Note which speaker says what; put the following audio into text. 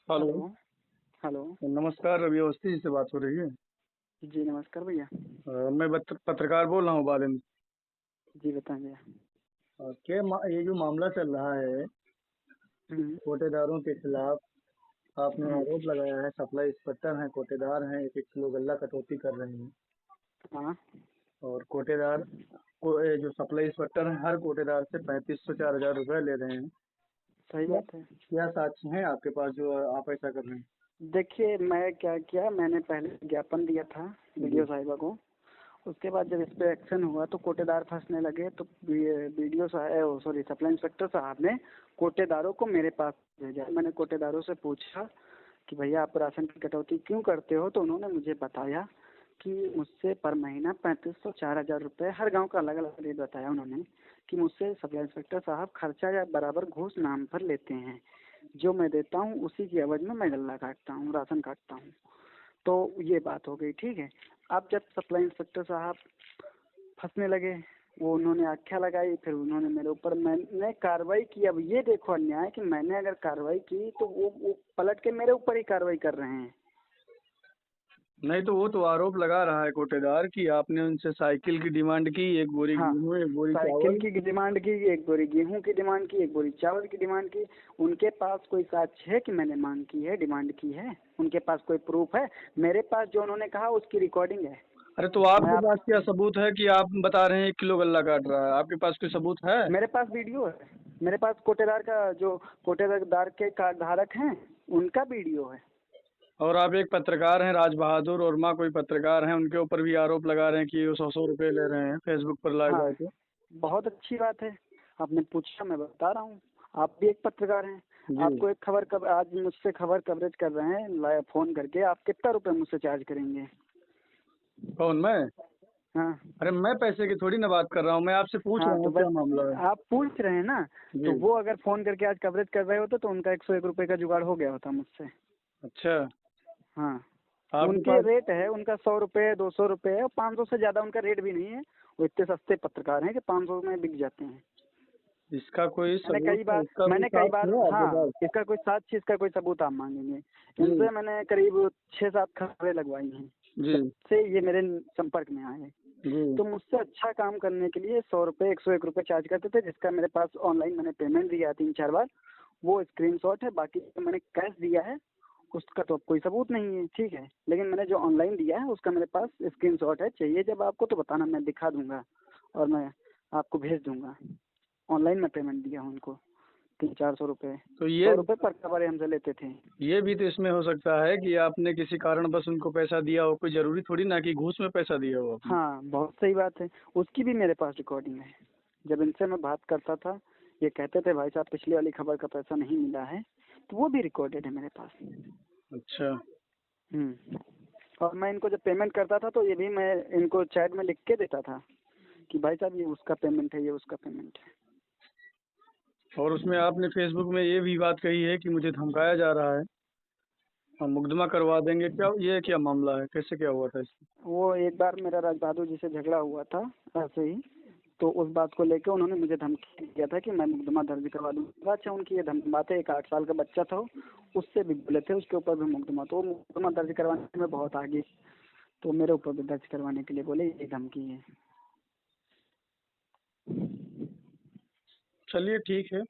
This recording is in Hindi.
Speaker 1: हेलो।
Speaker 2: हेलो। हेलो।
Speaker 1: नमस्कार, रवि अवस्थी जी से बात हो रही है।
Speaker 2: जी नमस्कार भैया।
Speaker 1: मैं पत्रकार बोल रहा हूँ बालिंद।
Speaker 2: जी बताएं भैया।
Speaker 1: ये जो मामला चल रहा है
Speaker 2: हम्म।
Speaker 1: कोटेदारों के खिलाफ, आपने
Speaker 2: हम्म।
Speaker 1: आरोप लगाया है सप्लाई इंस्पेक्टर हैं, कोटेदार हैं, 1-1 किलो गल्ला कटौती कर रहे हैं।
Speaker 2: हाँ
Speaker 1: और कोटेदार को जो सप्लाई इंस्पेक्टर हैं हर कोटेदार से 3500-4000 रुपए ले रहे हैं।
Speaker 2: सही
Speaker 1: क्या
Speaker 2: बात है।
Speaker 1: क्या साक्ष्य हैं आपके पास जो आप ऐसा कर रहे हैं?
Speaker 2: देखिए मैं क्या किया, मैंने पहले ज्ञापन दिया था
Speaker 1: जी।
Speaker 2: वीडियो साहिबा को। उसके बाद जब इस पे एक्शन हुआ तो कोटेदार फंसने लगे, तो वीडियो साहब सॉरी सप्लाई इंस्पेक्टर साहब ने कोटेदारों को मेरे पास भेजा। मैंने कोटेदारों से पूछा कि भैया आप राशन की कटौती क्यों करते हो, तो उन्होंने मुझे बताया कि मुझसे पर महीना 3500-4000 रुपये, हर गांव का अलग अलग रेट बताया उन्होंने, कि मुझसे सप्लाई इंस्पेक्टर साहब खर्चा या बराबर घूस नाम पर लेते हैं। जो मैं देता हूँ उसी की एवज में मैं गल्ला काटता हूँ, राशन काटता हूँ। तो ये बात हो गई, ठीक है। अब जब सप्लाई इंस्पेक्टर साहब फंसने लगे, वो उन्होंने आख्या लगाई, फिर उन्होंने मेरे ऊपर, मैंने कार्रवाई की। अब ये देखो अन्याय कि मैंने अगर कार्रवाई की तो वो पलट के मेरे ऊपर ही कार्रवाई कर रहे हैं।
Speaker 1: नहीं तो वो तो आरोप लगा रहा है कोटेदार कि आपने उनसे साइकिल की डिमांड की, 1 बोरी
Speaker 2: हाँ,
Speaker 1: गेहूं, 1 बोरी
Speaker 2: साइकिल
Speaker 1: चावल।
Speaker 2: की डिमांड की, एक बोरी गेहूं की डिमांड की, एक बोरी चावल की डिमांड की। उनके पास कोई साक्ष्य है कि मैंने मांग की है, डिमांड की है? उनके पास कोई प्रूफ है? मेरे पास जो उन्होंने कहा उसकी रिकॉर्डिंग है।
Speaker 1: अरे तो
Speaker 2: मैं
Speaker 1: आपके
Speaker 2: आप
Speaker 1: पास क्या सबूत है कि आप बता रहे हैं 1 किलो गल्ला काट रहा है? आपके पास कोई सबूत है?
Speaker 2: मेरे पास वीडियो है। मेरे पास कोटेदार का, जो कोटेदार के कार्ड धारक हैं, उनका वीडियो है।
Speaker 1: और आप एक पत्रकार हैं, राज बहादुर और माँ कोई पत्रकार हैं, उनके ऊपर भी आरोप लगा रहे हैं कि वो 100-100 रुपए ले रहे हैं फेसबुक पर लाइव
Speaker 2: हाँ,
Speaker 1: आके।
Speaker 2: बहुत अच्छी बात है। आपने पूछा, मैं बता रहा हूँ। आप भी एक पत्रकार हैं।
Speaker 1: जी।
Speaker 2: आपको एक खबर कब आज मुझसे खबर कवरेज कर रहे हैं फोन करके, आप कितना रुपए मुझसे चार्ज करेंगे?
Speaker 1: कौन, मैं?
Speaker 2: हाँ।
Speaker 1: अरे मैं पैसे की थोड़ी ना बात कर रहा हूँ, मैं आपसे पूछ रहा
Speaker 2: हाँ तो
Speaker 1: हूँ
Speaker 2: बस,
Speaker 1: क्या मामला है।
Speaker 2: आप पूछ रहे हैं ना।
Speaker 1: जी।
Speaker 2: तो वो अगर फोन करके आज कवरेज कर रहे होते तो उनका 101 रुपये का जुगाड़ हो गया होता मुझसे।
Speaker 1: अच्छा।
Speaker 2: हाँ।
Speaker 1: आपके
Speaker 2: उनके
Speaker 1: पास।
Speaker 2: रेट है, उनका 100 रुपये, 200 रुपये, 500 से ज्यादा उनका रेट भी नहीं है। वो इतने सस्ते पत्रकार हैं कि 500 में बिक जाते हैं।
Speaker 1: इसका कोई
Speaker 2: मैंने
Speaker 1: सबूत
Speaker 2: कई
Speaker 1: है?
Speaker 2: बार
Speaker 1: इसका कोई
Speaker 2: मैंने कई बार
Speaker 1: साक्ष्य है आपके
Speaker 2: हाँ,
Speaker 1: पास?
Speaker 2: इसका कोई साक्ष्य, इसका कोई सबूत आप मांगेंगे?
Speaker 1: जी।
Speaker 2: इनसे मैंने करीब 6-7 खबरें लगवाई हैं
Speaker 1: जी।
Speaker 2: जब से ये मेरे संपर्क में आए।
Speaker 1: जी।
Speaker 2: तो मुझसे अच्छा काम करने के लिए 100 रुपये, 101 रुपये चार्ज करते थे, जिसका मेरे पास ऑनलाइन मैंने पेमेंट दिया 3-4 बार। वो स्क्रीनशॉट है। बाकी जो मैंने कैश दिया है उसका तो अब कोई सबूत नहीं है, ठीक है। लेकिन मैंने जो ऑनलाइन दिया है उसका मेरे पास स्क्रीनशॉट है। चाहिए जब आपको तो बताना, मैं दिखा दूंगा और मैं आपको भेज दूंगा। ऑनलाइन में पेमेंट दिया हूँ उनको 300-400 रुपये।
Speaker 1: तो
Speaker 2: 100 रुपये पर कवर हमसे लेते थे।
Speaker 1: ये भी तो इसमें हो सकता है कि आपने किसी कारणवश उनको पैसा दिया हो, कोई जरूरी थोड़ी ना कि घूस में पैसा दिया हो आपने।
Speaker 2: हाँ बहुत सही बात है। उसकी भी मेरे पास रिकॉर्डिंग है। जब इनसे मैं बात करता था, ये कहते थे भाई साहब पिछली वाली खबर का पैसा नहीं मिला है, तो वो भी रिकॉर्डेड है मेरे पास।
Speaker 1: अच्छा।
Speaker 2: और मैं इनको जब पेमेंट करता था तो ये भी मैं इनको चैट में लिख के देता था कि भाई साहब ये उसका पेमेंट है, ये उसका पेमेंट है।
Speaker 1: और उसमें आपने फेसबुक में ये भी बात कही है कि मुझे धमकाया जा रहा है, हम मुकदमा करवा देंगे। क्या ये क्या मामला है, कैसे क्या हुआ था इसमें?
Speaker 2: वो एक बार मेरा राज बहादुर जी से झगड़ा हुआ था ऐसे ही, तो उस बात को लेकर उन्होंने मुझे धमकी दिया था कि मैं मुकदमा दर्ज करवा दूंगा। अच्छा, उनकी ये बात है, एक 8 साल का बच्चा था, उससे भी बोले थे, उसके ऊपर भी मुकदमा, तो वो मुकदमा दर्ज करवाने में बहुत आगे, तो मेरे ऊपर भी दर्ज करवाने के लिए बोले, ये धमकी है।
Speaker 1: चलिए ठीक है।